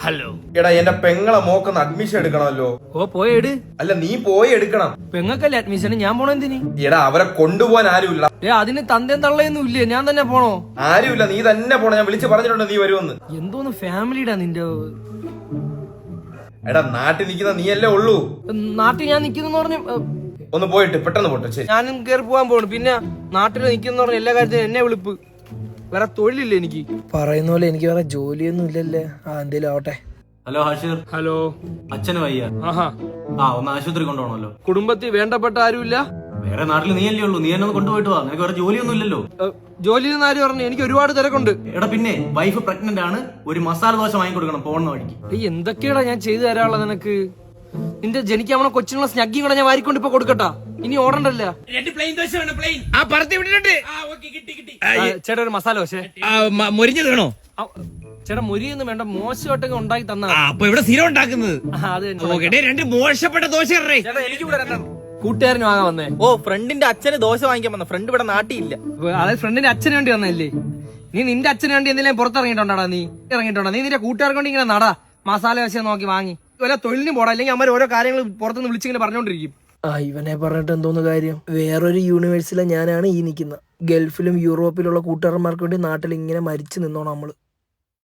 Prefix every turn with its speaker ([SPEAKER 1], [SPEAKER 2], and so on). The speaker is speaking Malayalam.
[SPEAKER 1] ഹലോ.
[SPEAKER 2] എടാ എന്റെ പെങ്ങളെ മോക്കൊന്ന് അഡ്മിഷൻ എടുക്കണമല്ലോ.
[SPEAKER 1] ഓ പോയെട്.
[SPEAKER 2] അല്ല നീ പോയി എടുക്കണം.
[SPEAKER 1] പെങ്ങക്കല്ലേ അഡ്മിഷൻ, ഞാൻ പോണോ എന്തിന്?
[SPEAKER 2] എടാ അവരെ കൊണ്ടുപോകാൻ ആരുമില്ല.
[SPEAKER 1] അതിന് തന്തേം തള്ളയൊന്നും ഇല്ലേ, ഞാൻ തന്നെ പോണോ?
[SPEAKER 2] ആരുമില്ല, നീ തന്നെ പോണം. ഞാൻ വിളിച്ച് പറഞ്ഞിട്ടുണ്ട് നീ വരുമെന്ന്.
[SPEAKER 1] എന്തോന്ന് ഫാമിലിടാ നിന്റെ?
[SPEAKER 2] എടാ നാട്ടിൽ നിൽക്കുന്ന നീയല്ലേ ഉള്ളൂ.
[SPEAKER 1] നാട്ടിൽ ഞാൻ നിക്കുന്ന പറഞ്ഞു.
[SPEAKER 2] ഒന്ന് പോയിട്ട് പെട്ടെന്ന് പോട്ടെ. ശരി,
[SPEAKER 1] ഞാനും കയറി പോകാൻ പോണു. പിന്നെ നാട്ടിൽ നിക്കുന്ന പറഞ്ഞ എല്ലാ കാര്യത്തിനും എന്നെ വിളിപ്പ്. വേറെ തൊഴിലില്ല എനിക്ക്.
[SPEAKER 3] പറയുന്ന പോലെ എനിക്ക് വേറെ ജോലിയൊന്നും ഇല്ലല്ലേ. എന്തേലും ആവട്ടെ.
[SPEAKER 4] ഹലോ ഹാഷിർ.
[SPEAKER 1] ഹലോ.
[SPEAKER 4] അച്ഛന് വയ്യ.
[SPEAKER 1] ആഹാ.
[SPEAKER 4] ഒന്ന് ആശുപത്രി കൊണ്ടുപോകണല്ലോ.
[SPEAKER 1] കുടുംബത്തിൽ വേണ്ടപ്പെട്ട ആരുമില്ല.
[SPEAKER 4] വേറെ നാട്ടിൽ നീയല്ലേ ഉള്ളൂ, നീ എന്നെ ഒന്ന് കൊണ്ടുപോയിട്ട് വാ. നിനക്ക് വേറെ ജോലിയൊന്നും ഇല്ലല്ലോ.
[SPEAKER 1] ജോലിയിൽ ആര് പറഞ്ഞു? എനിക്ക് ഒരുപാട് തിരക്കുണ്ട്.
[SPEAKER 4] എടാ പിന്നെ വൈഫ് പ്രഗ്നന്റ് ആണ്, ഒരു മസാല ദോശ വാങ്ങിക്കൊടുക്കണം പോകുന്ന വഴിക്ക്.
[SPEAKER 1] എന്തൊക്കെയാടാ ഞാൻ ചെയ്തു തരാനുള്ളത് നിനക്ക്? നിന്റെ ജനിക്കാവണ കൊച്ചിനുള്ള സ്നഗ്ഗിയും കൂടെ ഞാൻ വാരിക്കൊണ്ട് ഇപ്പൊ കൊടുക്കട്ടാ. ഇനി ഓടണ്ടല്ല. ചേട്ടാ ഒരു മസാല ദോശ.
[SPEAKER 5] മൊരിഞ്ഞത് വേണോ?
[SPEAKER 1] ചേട്ടാ മൊരിയൊന്നും വേണ്ട, മോശമായിട്ടൊക്കെ ഉണ്ടാക്കി തന്നാ.
[SPEAKER 5] അപ്പൊ ഇവിടെ സ്ഥിരം ഉണ്ടാക്കുന്നത്.
[SPEAKER 1] അത് തന്നെ.
[SPEAKER 5] രണ്ട് മോശപ്പെട്ട ദോശ.
[SPEAKER 1] കൂട്ടുകാരന് വാങ്ങാൻ വന്നേ.
[SPEAKER 6] ഓ ഫ്രണ്ടിന്റെ അച്ഛന് ദോശ വാങ്ങിക്കാൻ വന്ന. ഫ്രണ്ട് ഇവിടെ നാട്ടിയില്ല.
[SPEAKER 1] അതായത് ഫ്രണ്ടിന്റെ അച്ഛന് വേണ്ടി വന്നല്ലേ? നീ നിന്റെ അച്ഛന് വേണ്ടി എന്തെങ്കിലും പുറത്തിറങ്ങിയിട്ടുണ്ടാ? നീ ഇറങ്ങിയിട്ടുണ്ടോ? നീ നിന്റെ കൂട്ടുകാർക്ക് വേണ്ടി ഇങ്ങനെ നടാ മസാല ദോശ നോക്കി വാങ്ങി വല്ല തൊഴിലിന് പോടാ. അല്ലെങ്കിൽ അമ്മ ഓരോ കാര്യങ്ങൾ പുറത്തുനിന്ന് വിളിച്ചിങ്ങനെ പറഞ്ഞോണ്ടിരിക്കും.
[SPEAKER 3] ഇവനെ പറഞ്ഞിട്ട് എന്തോന്ന് കാര്യം? വേറൊരു യൂണിവേഴ്സിലെ ഞാനാണ് ഈ നിൽക്കുന്ന. ഗൾഫിലും യൂറോപ്പിലുള്ള കൂട്ടുകാരന്മാർക്ക് വേണ്ടി നാട്ടിൽ ഇങ്ങനെ മരിച്ചു നിന്നോണം നമ്മള്.